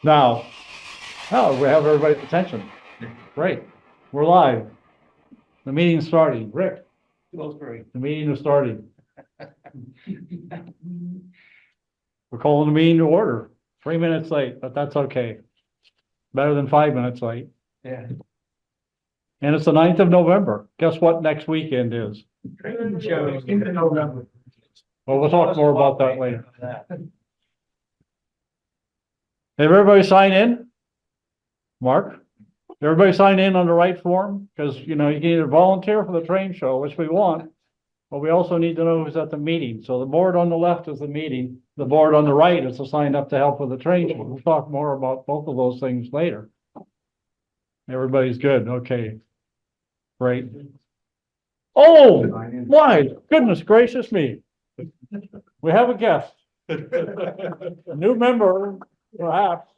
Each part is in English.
Now, oh, we have everybody's attention. Great. We're live. The meeting's starting. Rick, the meeting is starting. We're calling the meeting to order. 3 minutes late, but that's okay. Better than 5 minutes late. Yeah. And it's the 9th of November. Guess what next weekend is? Into November. Well, we'll talk more about that later. Did everybody sign in? Mark? Did everybody sign in on the right form? Because, you know, you can either volunteer for the train show, which we want, but we also need to know who's at the meeting. So the board on the left is the meeting. The board on the right is assigned up to help with the train show. We'll talk more about both of those things later. Everybody's good. Okay. Great. Oh, my goodness gracious me. We have a guest. A new member, perhaps.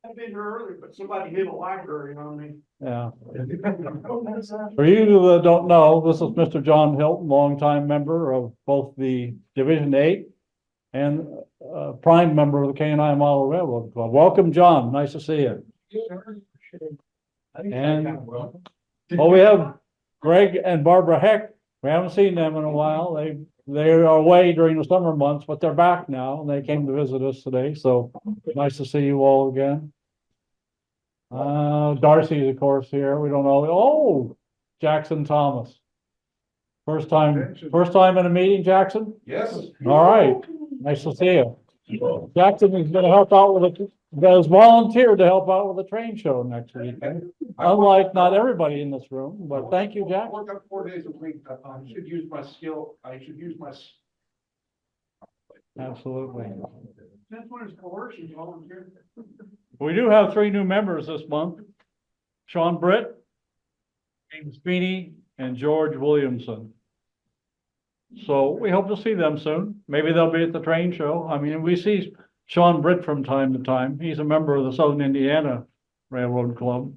I've been here early, but somebody hit a library on me. Yeah. For you that don't know, this is Mr. John Hilton, longtime member of both the Division 8 and prime member of the K&I Model Railroad Club. Welcome, John. Nice to see you. And we have Greg and Barbara Heck. We haven't seen them in a while. They are away during the summer months, but they're back now and they came to visit us today. So nice to see you all again. Darcy's of course here. We don't know. Oh, Jackson Thomas. First time in a meeting, Jackson? Yes. All right. Nice to see you. Jackson is going to help out with it. Has volunteered to help out with the train show next week. Unlike not everybody in this room, but thank you, Jack. I work up 4 days a week. I should use my skill. I should use my. Absolutely. That's when it's coercion, volunteer. We do have 3 new members this month. Sean Britt, James Feeney, and George Williamson. So we hope to see them soon. Maybe they'll be at the train show. I mean, we see Sean Britt from time to time. He's a member of the Southern Indiana Railroad Club.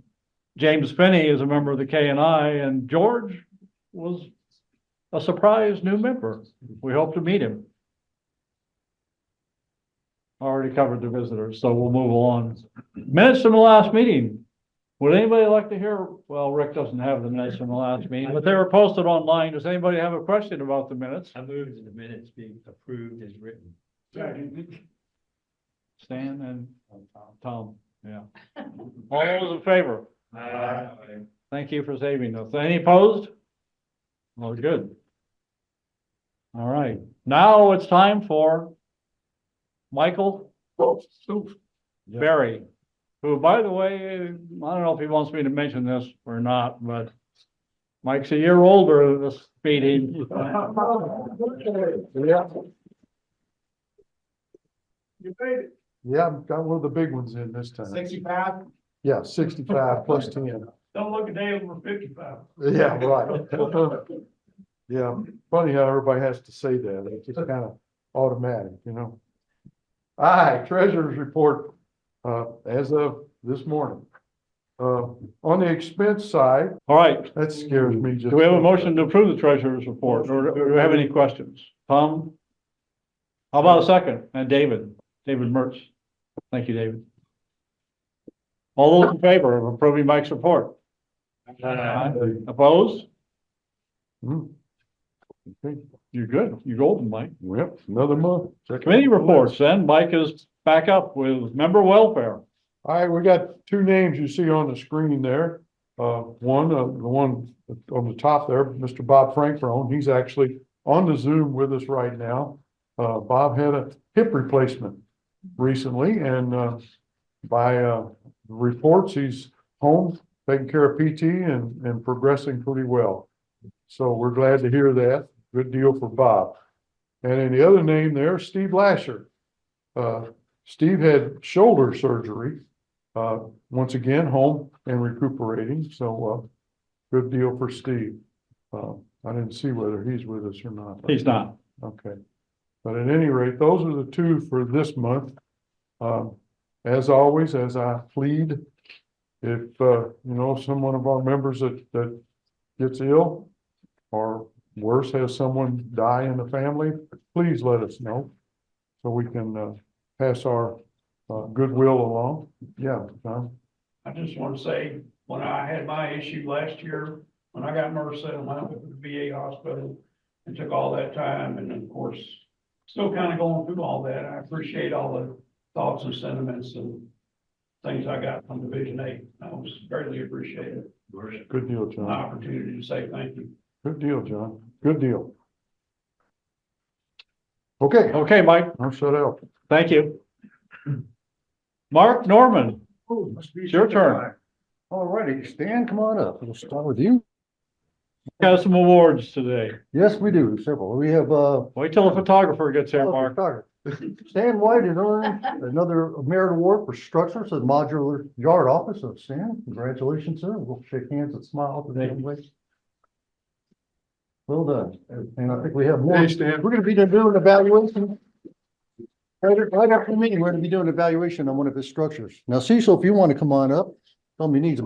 James Finney is a member of the K&I, and George was a surprise new member. We hope to meet him. Already covered the visitors, so we'll move on. Minutes from the last meeting. Would anybody like to hear? Well, Rick doesn't have the minutes from the last meeting, but they were posted online. Does anybody have a question about the minutes? I move that the minutes be approved as written. Stan and Tom, yeah. All those in favor? Aye. Thank you for saving us. Any opposed? Well, good. All right, now it's time for Michael Berry, who, by the way, I don't know if he wants me to mention this or not, but Mike's a year older this meeting. Yeah, You paid it. yeah, I've got one of the big ones in this time. 65. Yeah, 65 plus 10. Don't look a day over 55. Yeah, right. Yeah, funny how everybody has to say that. It's just kind of automatic, you know. All right, treasurer's report, as of this morning. On the expense side, All right, that scares me just. do we have a motion to approve the treasurer's report, or do we have any questions? Tom? How about a second? And David Mertz. Thank you, David. All those in favor of approving Mike's report? Opposed? Hmm. Okay. You're good. You're golden, Mike. Yep, another month. Committee reports, then Mike is back up with member welfare. All right, we got 2 names you see on the screen there. One, the one on the top there, Mr. Bob Frankron, he's actually on the Zoom with us right now. Bob had a hip replacement recently, and by reports, he's home, taking care of PT and progressing pretty well. So we're glad to hear that. Good deal for Bob. And then the other name there, Steve Lasher. Steve had shoulder surgery. Once again, home and recuperating. So good deal for Steve. I didn't see whether he's with us or not. He's not. Okay. But at any rate, those are the 2 for this month. As always, as I plead, if you know someone of our members that gets ill or worse, has someone die in the family, please let us know so we can pass our goodwill along. Yeah, John. I just want to say, when I had my issue last year, when I got MRSA and went up to the VA hospital, it took all that time, and of course, still kind of going through all that. I appreciate all the thoughts and sentiments and things I got from Division 8. I was greatly appreciated. Good deal, An John. opportunity to say thank you. Good deal, John. Good deal. Okay, Okay, Mike, I'll shut up. thank you. Mark Norman, it's your turn. All righty, Stan, come on up. We'll start with you. Got some awards today. Yes, we do, several. We have, Wait till the photographer gets here, Mark. Stan White has earned another merit award for structures at modular yard office of Stan. Congratulations, sir. We'll shake hands and smile to them. Well done. And I think we have more. Hey, Stan. We're gonna be doing evaluation. Right after the meeting, we're gonna be doing evaluation on one of his structures. Now, Cecil, if you want to come on up, tell me he needs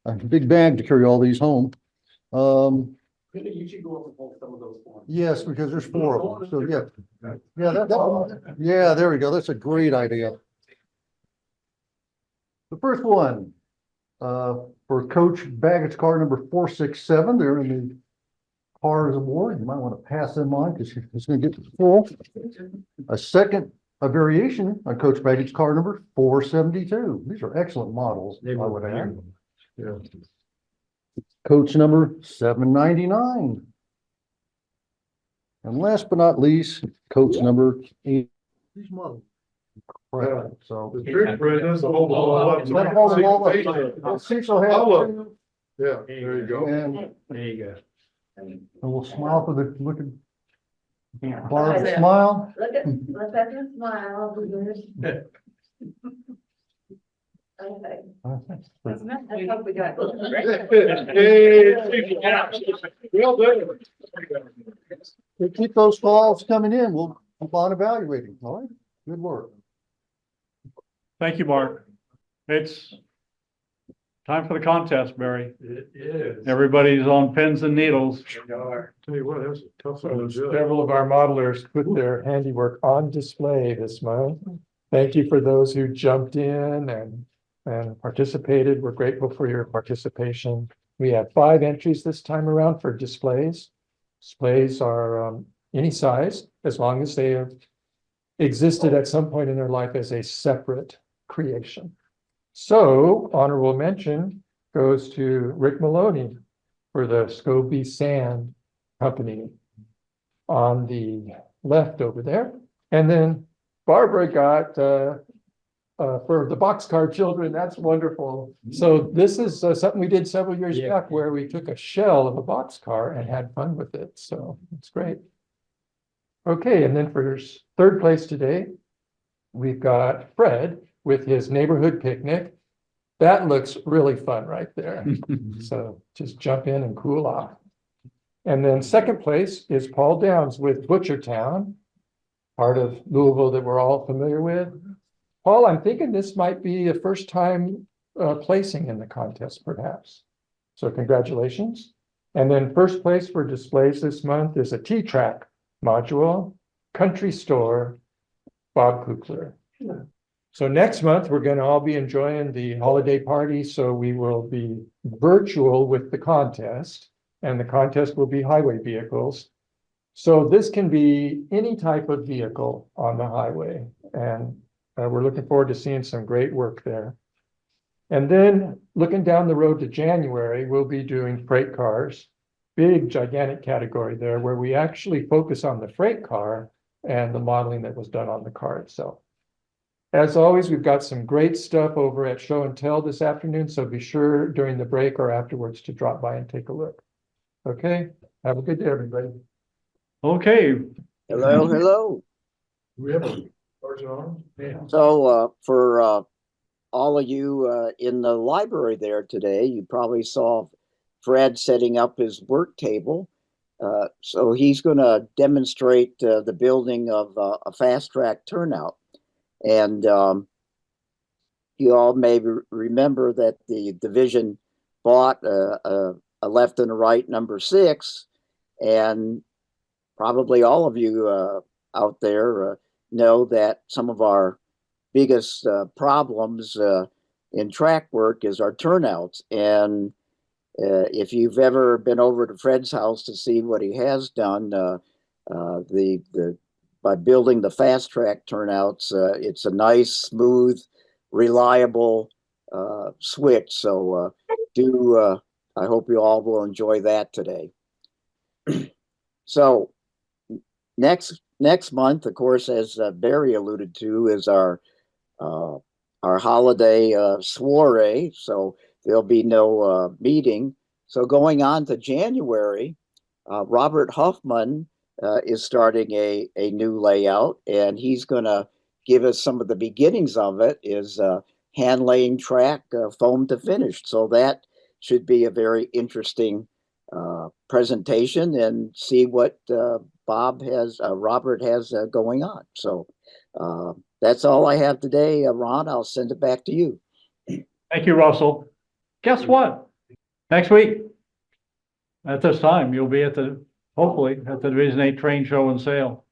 a big bag to carry all these home. You should go up and hold some of those forms. Yes, because there's 4 of them, so yeah. Yeah, there we go, that's a great idea. The first one, for Coach Baggett's car number 467, they're in the Cars Award, you might want to pass them on, because it's gonna get full. A variation on Coach Baggett's car number 472, these are excellent models, I would add. Yeah. Coach number 799. And last but not least, coach number 8. These models. Yeah. So. The trick, Brett, is to hold them all up. so we Let can hold them see all the up. faces. Well, Cecil has I'll look. two, Yeah, there you go. and There you go. we'll smile for the looking. Barb, smile. Look at her smile. Okay. That's not- I hope we got. Hey, well done. We keep those calls coming in, we'll keep on evaluating, all right? Good work. Thank you, Mark. It's time for the contest, Barry. It is. Everybody's on pins and needles. Tell you what, that's a tough one to do. Several of our modelers put their handiwork on display this month. Thank you for those who jumped in and participated. We're grateful for your participation. We had 5 entries this time around for displays. Displays are any size, as long as they have existed at some point in their life as a separate creation. So honorable mention goes to Rick Maloney for the Scobie Sand Company on the left over there. And then Barbara got for the boxcar children. That's wonderful. So this is something we did several years Yeah. back where we took a shell of a boxcar and had fun with it. So it's great. Okay, and then for 3rd place today, we've got Fred with his neighborhood picnic. That looks really fun right there. So just jump in and cool off. And then 2nd place is Paul Downs with Butchertown, part of Louisville that we're all familiar with. Paul, I'm thinking this might be a first time placing in the contest, perhaps. So congratulations. And then 1st place for displays this month is a T-Track module, Country Store, Bob Kukler. So next month, we're going to all be enjoying the holiday party. So we will be virtual with the contest, and the contest will be highway vehicles. So this can be any type of vehicle on the highway, and we're looking forward to seeing some great work there. And then looking down the road to January, we'll be doing freight cars, big gigantic category there where we actually focus on the freight car and the modeling that was done on the car itself. As always, we've got some great stuff over at Show and Tell this afternoon, so be sure during the break or afterwards to drop by and take a look. Okay, have a good day, everybody. Okay, Hello, hello. We have a sergeant on? yeah. So for all of you in the library there today, you probably saw Fred setting up his work table. So he's going to demonstrate the building of a fast track turnout. And you all may remember that the division bought a left and a right number 6, and probably all of you out there know that some of our biggest problems in track work is our turnouts. And if you've ever been over to Fred's house to see what he has done, by building the fast track turnouts, it's a nice, smooth, reliable switch. So I hope you all will enjoy that today. So next month, of course, as Barry alluded to, is our holiday soiree. So there'll be no meeting. So going on to January, Robert Huffman is starting a new layout, and he's going to give us some of the beginnings of it, is hand laying track, foam to finished. So that should be a very interesting presentation, and see what Robert has going on. So that's all I have today. Ron, I'll send it back to you. Thank you, Russell. Guess what? Next week, at this time, you'll be hopefully at the Division 8 Train Show and Sale.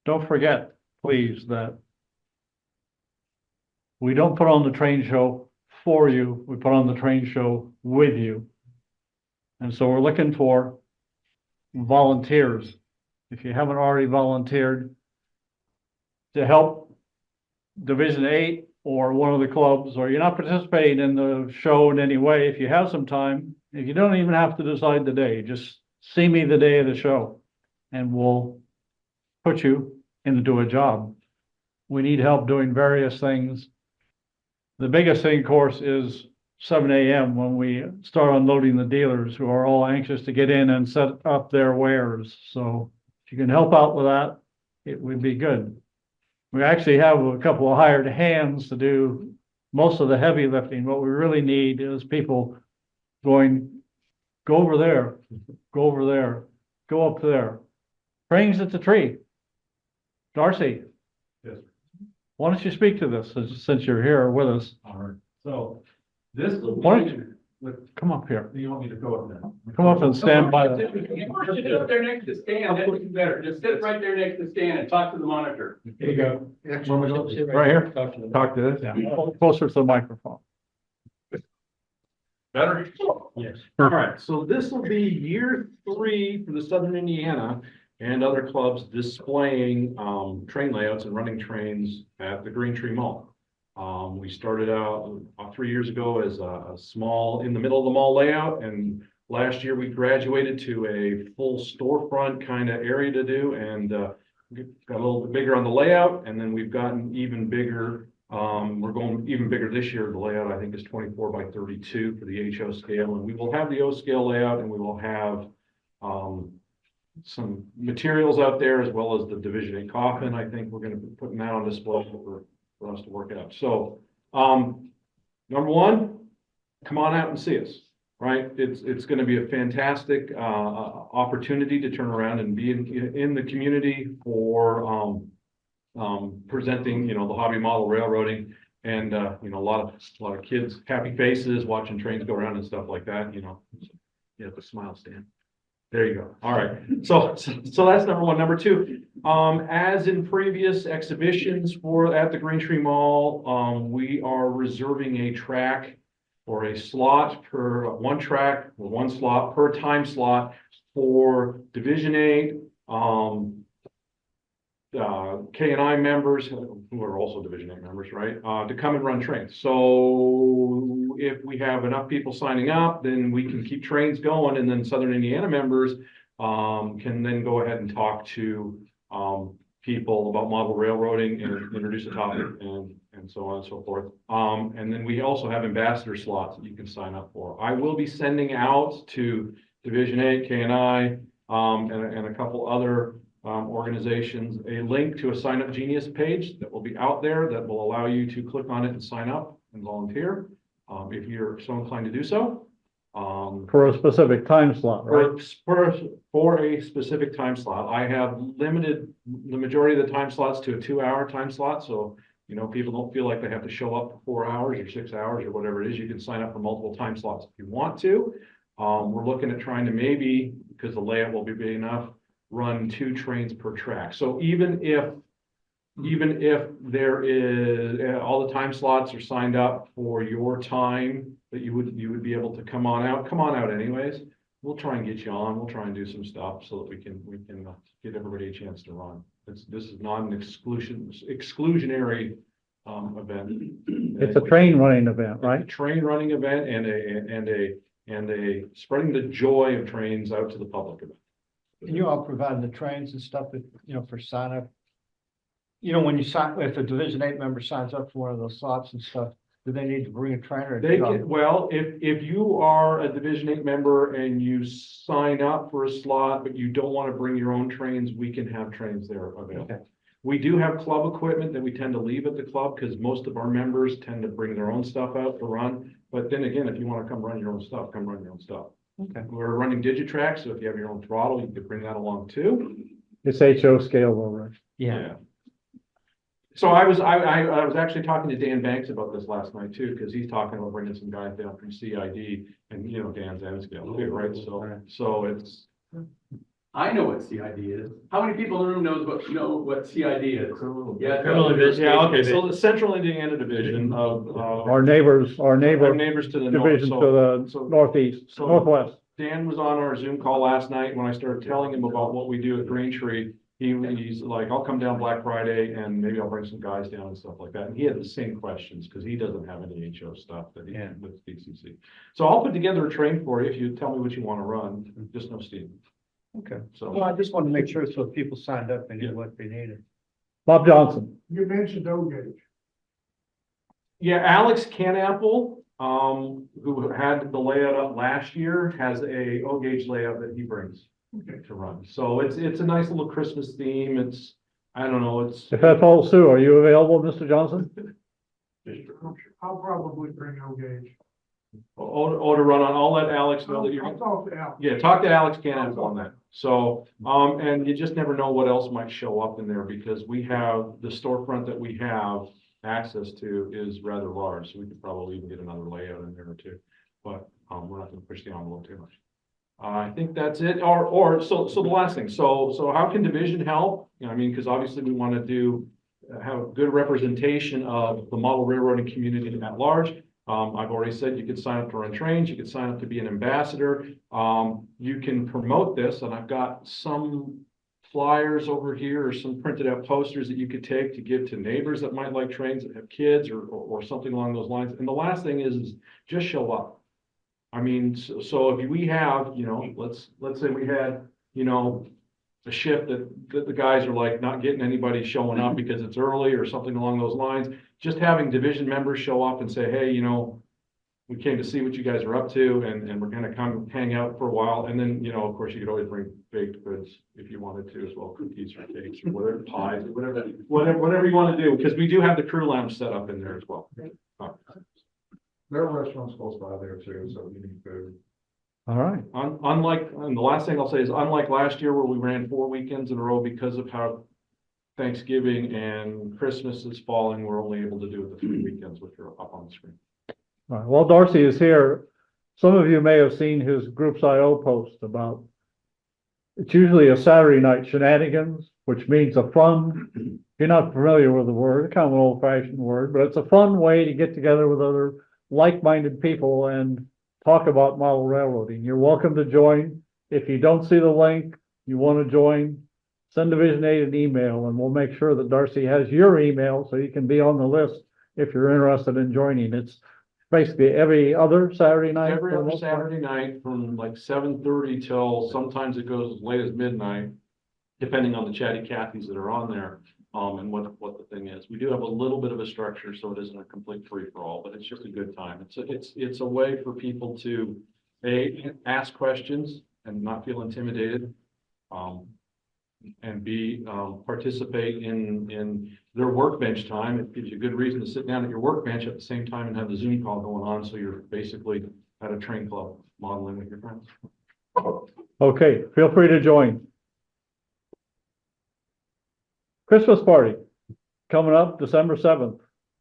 Don't forget, please, that we don't put on the train show for you. We put on the train show with you. And so we're looking for volunteers. If you haven't already volunteered to help Division 8 or one of the clubs, or you're not participating in the show in any way, if you have some time, if you don't even have to decide the day, just see me the day of the show and we'll put you into a job. We need help doing various things. The biggest thing, of course, is 7 a.m. when we start unloading the dealers who are all anxious to get in and set up their wares. So if you can help out with that, it would be good. We actually have a couple of hired hands to do most of the heavy lifting. What we really need is people going, go over there, go up there. Cranes at the tree. Darcy. Yes. Why don't you speak to this since you're here with us? All right, so this will Why be, don't Come up here. you want me to go up there? Come up and stand by the. First, you sit up there next to Stan, that would be better. Just sit right there next to Stan and talk to the monitor. Here you go. Right here? Talk to this, yeah. Closer to the microphone. Better? Yes. All right, so this will be year 3 for the Southern Indiana and other clubs displaying train layouts and running trains at the Green Tree Mall. We started out 3 years ago as a small in the middle of the mall layout, and last year we graduated to a full storefront kind of area to do, and got a little bit bigger on the layout, and then we've gotten even bigger. We're going even bigger this year. The layout, I think, is 24 by 32 for the HO scale, and we will have the O scale layout, and we will have some materials out there as well as the Division 8 coffin. I think we're going to be putting that on display for us to work out. So, number one, come on out and see us, right? It's going to be a fantastic opportunity to turn around and be in the community for presenting, the hobby model railroading, and a lot of kids, happy faces, watching trains go around and stuff like that. You have to smile, Stan. There you go. All right. So that's number one. Number two, as in previous exhibitions at the Green Tree Mall, we are reserving a track or a slot per one track or one slot per time slot for Division 8, K&I members who are also Division 8 members, right? To come and run trains. So if we have enough people signing up, then we can keep trains going, and then Southern Indiana members can then go ahead and talk to people about model railroading and introduce a topic and so on and so forth. And then we also have ambassador slots that you can sign up for. I will be sending out to Division 8, K&I, and a couple other organizations a link to a Sign Up Genius page that will be out there that will allow you to click on it and sign up and volunteer if you're so inclined to do so. For a specific time slot, right? For a specific time slot. I have limited the majority of the time slots to a 2-hour time slot. So, people don't feel like they have to show up for 4 hours or 6 hours or whatever it is. You can sign up for multiple time slots if you want to. We're looking at trying to maybe, because the layout will be big enough, run 2 trains per track. So even if even if there is, all the time slots are signed up for your time that you would be able to come on out anyways. We'll try and get you on, we'll try and do some stuff so that we can get everybody a chance to run. This is not an exclusionary, event. It's a train running event, right? A train running event and a spreading the joy of trains out to the public event. And you all provide the trains and stuff that, for sign up. When you sign, if a Division 8 member signs up for one of those slots and stuff, do they need to bring a trainer? They can, well, if you are a Division 8 member and you sign up for a slot, but you don't want to bring your own trains, we can have trains there available. Okay. We do have club equipment that we tend to leave at the club because most of our members tend to bring their own stuff out to run. But then again, if you want to come run your own stuff, come run your own stuff. Okay. We're running Digitrack, so if you have your own throttle, you could bring that along too. It's HO scale though, right? Yeah. So I was actually talking to Dan Banks about this last night too, because he's talking about bringing some guys down from CID and, Dan's N scale too, right? So it's. I know what CID is. How many people in the room know what CID is? Yeah. Yeah, okay, so the Central Indiana Division of. Our neighbors Our neighbors to the north. division to the northeast, northwest. Dan was on our Zoom call last night when I started telling him about what we do at Braintree. He's like, I'll come down Black Friday and maybe I'll bring some guys down and stuff like that. And he had the same questions because he doesn't have any HO stuff that he can with DCC. So I'll put together a train for you if you tell me what you want to run, just no steam. Okay. So. Well, I just wanted to make sure so if people signed up, they knew what they needed. Bob Johnson. You mentioned O-gauge. Yeah, Alex Canapple, who had the layout up last year, has a O-gauge layout that he brings to run. So it's a nice little Christmas theme. It's, I don't know, it's. If that falls through, are you available, Mr. Johnson? I'll probably bring O-gauge. Oh, to run on, I'll let Alex know that you're. I'll talk to Alex. Yeah, talk to Alex Canapple on that. So, and you just never know what else might show up in there because we have, the storefront that we have access to is rather large. So we could probably even get another layout in there too. But, we're not gonna push the envelope too much. I think that's it, so the last thing, so how can division help? Because obviously we want to have a good representation of the model railroading community at large. I've already said you could sign up to run trains, you could sign up to be an ambassador. You can promote this, and I've got some flyers over here or some printed out posters that you could take to give to neighbors that might like trains that have kids or something along those lines. And the last thing is just show up. So if we have, let's say we had, a shift that the guys are like not getting anybody showing up because it's early or something along those lines, just having division members show up and say, hey, we came to see what you guys are up to and we're gonna come hang out for a while. And then, of course you could always bring baked goods if you wanted to as well, cookies or cakes or whatever, pies or whatever you want to do, because we do have the crew lounge set up in there as well. There are restaurants close by there too, so you need food. All right. Unlike, and the last thing I'll say is unlike last year where we ran 4 weekends in a row because of how Thanksgiving and Christmas is falling, we're only able to do it the 3 weekends, which are up on the screen. All right. While Darcy is here, some of you may have seen his Groups IO post about, it's usually a Saturday night shenanigans, which means a fun, if you're not familiar with the word, it's kind of an old fashioned word, but it's a fun way to get together with other like-minded people and talk about model railroading. You're welcome to join. If you don't see the link, you want to join, send Division 8 an email and we'll make sure that Darcy has your email so you can be on the list if you're interested in joining. It's basically every other Saturday night. Every other Saturday night from like 7:30 till sometimes it goes as late as midnight, depending on the chatty Cathys that are on there. And what the thing is. We do have a little bit of a structure, so it isn't a complete free-for-all, but it's just a good time. It's a way for people to ask questions and not feel intimidated, and participate in their workbench time. It gives you a good reason to sit down at your workbench at the same time and have the Zoom call going on, so you're basically at a train club modeling with your friends. Okay, feel free to join. Christmas party coming up December 7th.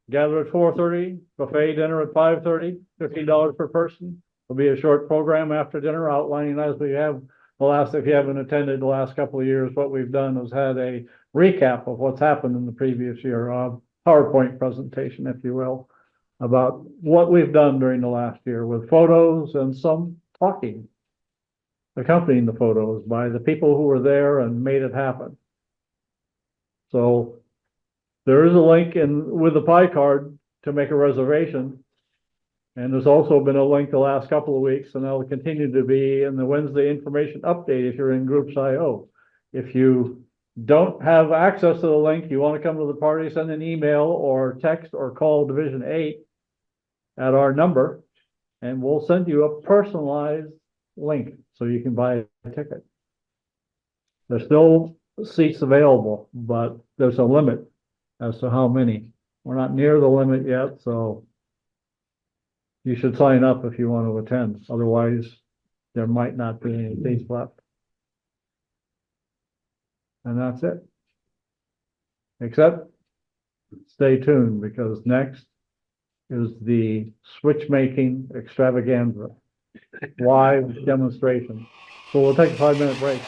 Gather at 4:30, buffet dinner at 5:30, $15 per person. There'll be a short program after dinner outlining as we have if you haven't attended the last couple of years, what we've done is had a recap of what's happened in the previous year, PowerPoint presentation, if you will, about what we've done during the last year with photos and some talking accompanying the photos by the people who were there and made it happen. So there is a link with the pie card to make a reservation. And there's also been a link the last couple of weeks, and that'll continue to be in the Wednesday information update if you're in Groups IO. If you don't have access to the link, you want to come to the party, send an email or text or call Division 8 at our number, and we'll send you a personalized link so you can buy a ticket. There's still seats available, but there's a limit as to how many. We're not near the limit yet, so you should sign up if you want to attend. Otherwise, there might not be any seats left. And that's it. Except stay tuned, because next is the switch making extravaganza live demonstration. So we'll take a 5-minute break.